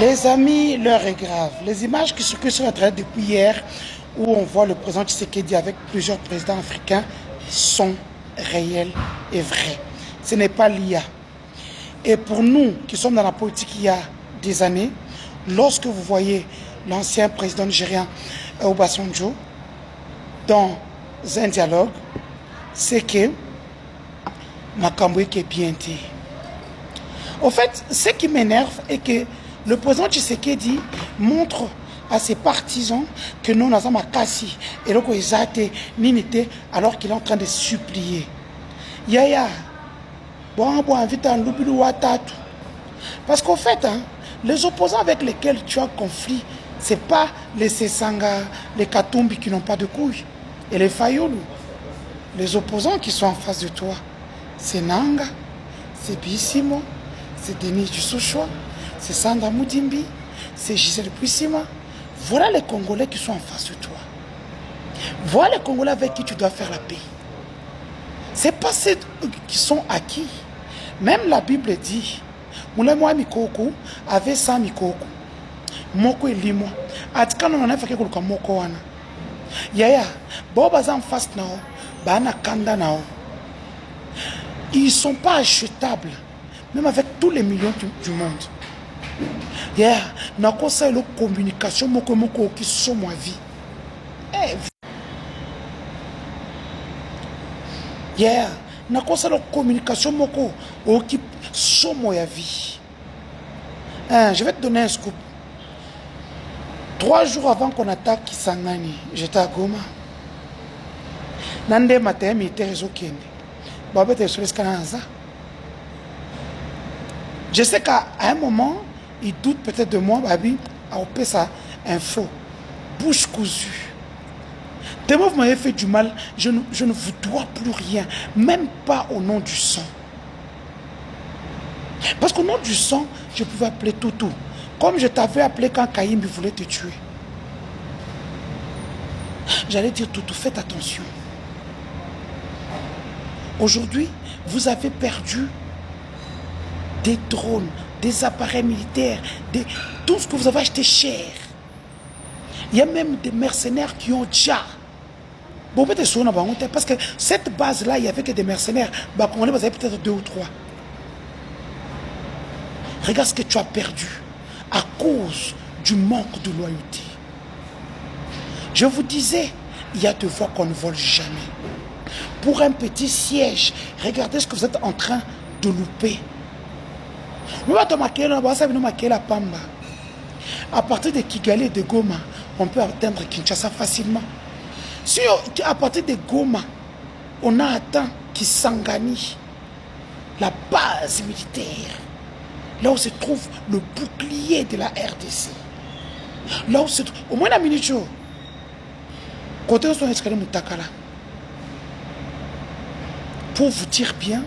Les amis, l'heure est grave. Les images qui circulent sur Internet depuis hier, où on voit le président Tshisekedi avec plusieurs présidents africains, sont réelles et vraies. Ce n'est pas l'IA. Et pour nous qui sommes dans la politique il y a des années, lorsque vous voyez l'ancien président nigérien Obasanjo dans un dialogue, c'est que Makambo qui est bien dit. Au fait, ce qui m'énerve est que le président Tshisekedi montre à ses partisans que nous n'avons pas cassé et donc ils ont été ninité alors qu'il est en train de supplier. Yaya, bon, invite un loupi watatu. Parce qu'au fait, hein, les opposants avec lesquels tu as conflit, ce n'est pas les Sessanga, les Katumbi qui n'ont pas de couilles et les Fayoulou. Les opposants qui sont en face de toi, c'est Nanga, c'est Bissimo, c'est Denis Dussochoa, c'est Sandra Moudimbi, c'est Gisèle Puissima. Voilà les Congolais qui sont en face de toi. Voilà les Congolais avec qui tu dois faire la paix. Ce n'est pas ceux qui sont acquis. Même la Bible dit, Moulemo Mikoko avait 100 Mikoko. Moko et Limo. Atika non a fait que Moko wana. Yaya, Bobaza en face nao, Bana Kanda nao. Ils ne sont pas achetables, même avec tous les millions du monde. Yeah, n'a pas ça la communication moko qui sont ma vie. Yeah, n'a pas ça la communication moko qui sont ma vie. Je vais te donner un scoop. 3 jours avant qu'on attaque Kisangani, j'étais à Goma. Nande matin, il était réseau Kende. Je sais qu'à un moment, il doute peut-être de moi, Babi, à opérer ça info. Bouche cousue. Tellement vous m'avez fait du mal, je ne vous dois plus rien, même pas au nom du sang. Parce qu'au nom du sang, je pouvais appeler Toutou. Comme je t'avais appelé quand Kaïmbi voulait te tuer. J'allais dire Toutou, faites attention. Aujourd'hui, vous avez perdu des drones, des appareils militaires, tout ce que vous avez acheté cher. Il y a même des mercenaires qui ont déjà. Parce que cette base-là, il n'y avait que des mercenaires. On avait peut-être 2 ou 3. Regarde ce que tu as perdu à cause du manque de loyauté. Je vous disais, il y a des voix qu'on ne vole jamais. Pour un petit siège, regardez ce que vous êtes en train de louper. À partir de Kigali et de Goma, on peut atteindre Kinshasa facilement. Si à partir de Goma, on a atteint Kisangani, la base militaire, là où se trouve le bouclier de la RDC, là où se trouve, au moins la minute, côté où sont escaliers Moutakala, pour vous dire bien,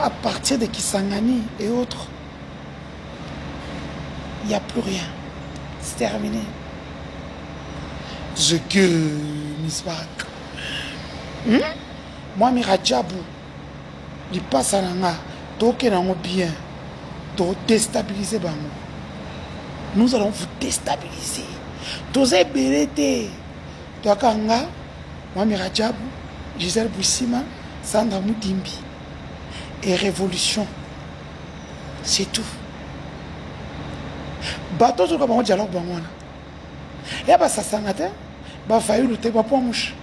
à partir de Kisangani et autres, il n'y a plus rien. C'est terminé. Je gueule, Miss Bac. Moi, Miradjabou, il passe à l'anga, toke nango bien, to déstabiliser bango. Nous allons vous déstabiliser. Tosé Berete, Toakanga, moi, Miradjabou, Gisèle Boussima, Sandra Moudimbi. Et révolution. C'est tout. Bateau sur le dialogue, et bah ça s'en a été. Bah failli lutter, bah pour mouche.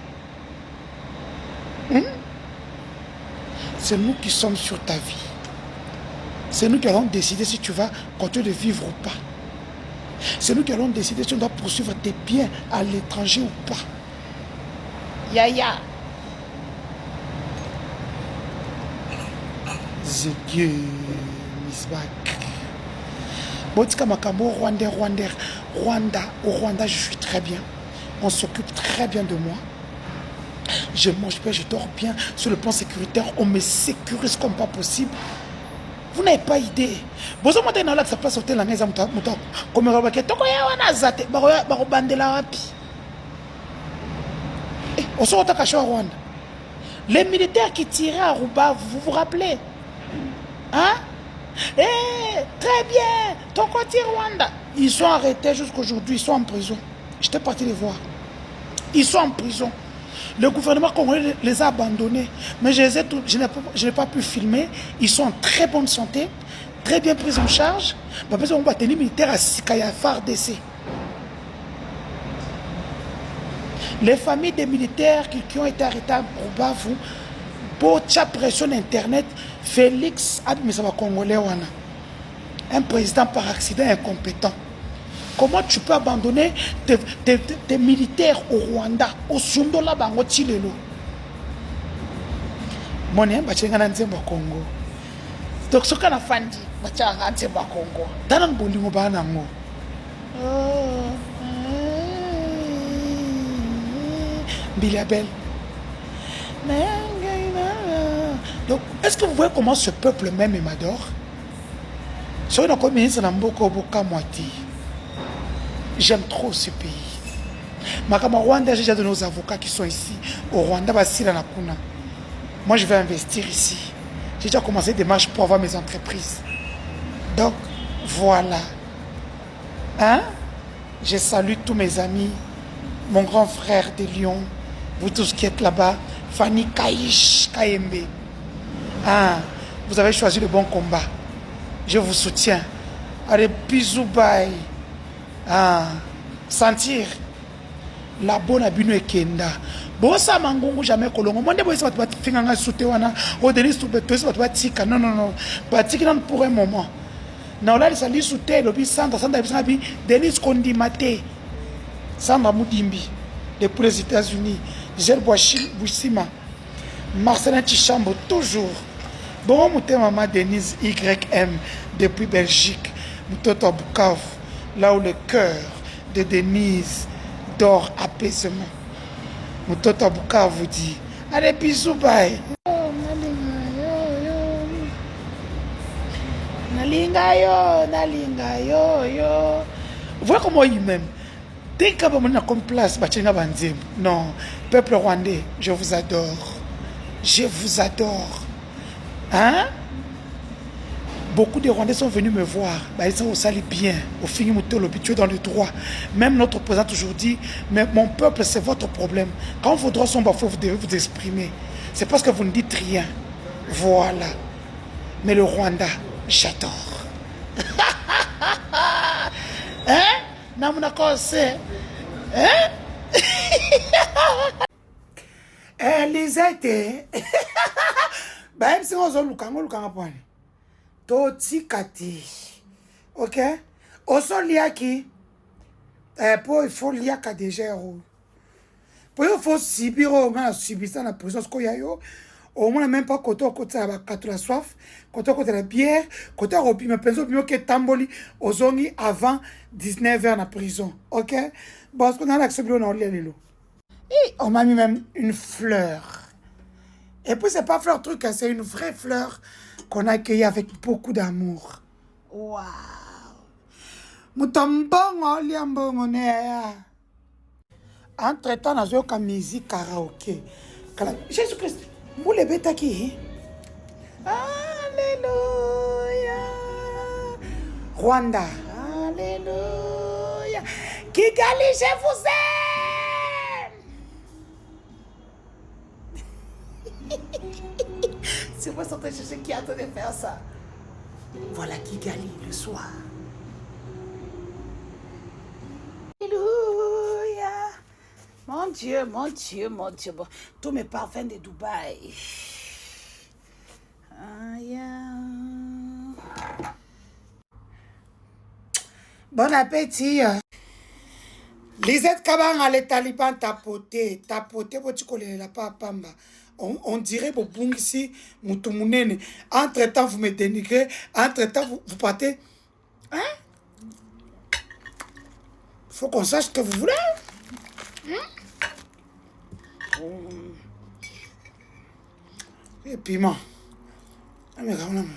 C'est nous qui sommes sur ta vie. C'est nous qui allons décider si tu vas continuer de vivre ou pas. C'est nous qui allons décider si on doit poursuivre tes biens à l'étranger ou pas. Yaya. Dieu, Miss Bac. Botika Makambo, Rwanda, au Rwanda, je suis très bien. On s'occupe très bien de moi. Je mange bien, je dors bien. Sur le plan sécuritaire, on me sécurise comme pas possible. Vous n'avez pas idée. Bozo montez dans la place hôtel la maison muto. Comme on va que toko ya wana zate, baro bandela wapi. On se retrouve à Rwanda. Les militaires qui tiraient à Rouba, vous vous rappelez? Hein? très bien, ton côté Rwanda. Ils sont arrêtés jusqu'aujourd'hui, ils sont en prison. J'étais parti les voir. Ils sont en prison. Le gouvernement congolais les a abandonnés. Mais je n'ai pas pu filmer. Ils sont en très bonne santé, très bien pris en charge. On va tenir militaire à Sikaya FARDC. Les familles des militaires qui ont été arrêtés à Bukavu, pour la pression Internet, Félix Abimesaba Congolais, un président par accident incompétent. Comment tu peux abandonner tes militaires au Rwanda, au Sundola Bango Chilelo? Mon nom est Nzemba Congo. Donc, ce qu'on a fait, c'est Nzemba Congo. Dans le bolingo banango. Biliabel. Donc, est-ce que vous voyez comment ce peuple même m'adore? Si on a commis ça dans beaucoup moitié. J'aime trop ce pays. Makama Rwanda, j'ai déjà donné aux avocats qui sont ici. Au Rwanda, moi, je vais investir ici. J'ai déjà commencé des démarches pour avoir mes entreprises. Donc, voilà. Hein? Je salue tous mes amis. Mon grand frère de Lyon. Vous tous qui êtes là-bas. Fanny Kaïch Kayembe. Ah, vous avez choisi le bon combat. Je vous soutiens. Allez, bisous, bye. Ah, sentir la bonne abino et kenda. Bosa mangungu jamais kolongo. Monde boy ça va finganga souté wana. O denis tout beto ça va tika. Non non non. Pas tika non pour un moment. Na ola ça li souté lobi sanda bisa bi denis kondi maté. Samba Mudimbi depuis les États-Unis. Gel Bouissima. Marcelin Tichambo toujours. Bon mouté maman Denise YM depuis Belgique. Moutoto Bukavu. Là où le cœur de Denise dort apaisement. Moutoto Bukavu vous dit allez bisous bye. Nalinga yo. Vous voyez comment il m'aime. Dès que vous avez comme place, non, peuple rwandais, je vous adore. Je vous adore. Hein? Beaucoup de Rwandais sont venus me voir. Ils sont au sali bien. Au fini, tu es dans le droit. Même notre président aujourd'hui, mais mon peuple, c'est votre problème. Quand vos droits sont bafoués, vous devez vous exprimer. C'est parce que vous ne dites rien. Voilà. Mais le Rwanda, j'adore. Hein? Hein? Lisette. Même si on a le Toti Kati. Ok? Oso liaki. Pour il faut liaka déjà. Pour il faut subir on a subi ça dans la prison. Au moins même pas côté à la soif, côté la bière, côté robi mais penso bien que tamboli ozongi avant 19h dans la prison. Ok? Bon, ce qu'on a l'accès on a lelo. Et on m'a mis même une fleur. Et puis c'est pas fleur truc, c'est une vraie fleur qu'on a accueillie avec beaucoup d'amour. Waouh! Moutombongo liambongo nea. Entre-temps, on a joué comme musique karaoké. Jésus-Christ, vous les bêtes qui? Alléluia. Rwanda. Alléluia. Kigali, je vous aime. C'est moi sans chercher qui a de faire ça. Voilà Kigali le soir. Alléluia. Mon Dieu, mon Dieu, mon Dieu. Bon, tous mes parfums de Dubaï. Bon appétit. Lisette Kabanga, les talibans tapoté, pour tu la pamba. On dirait que vous ici, entre-temps, vous me dénigrez, entre-temps, vous partez. Hein? Il faut qu'on sache ce que vous voulez. Et piment. Ah, mais quand même.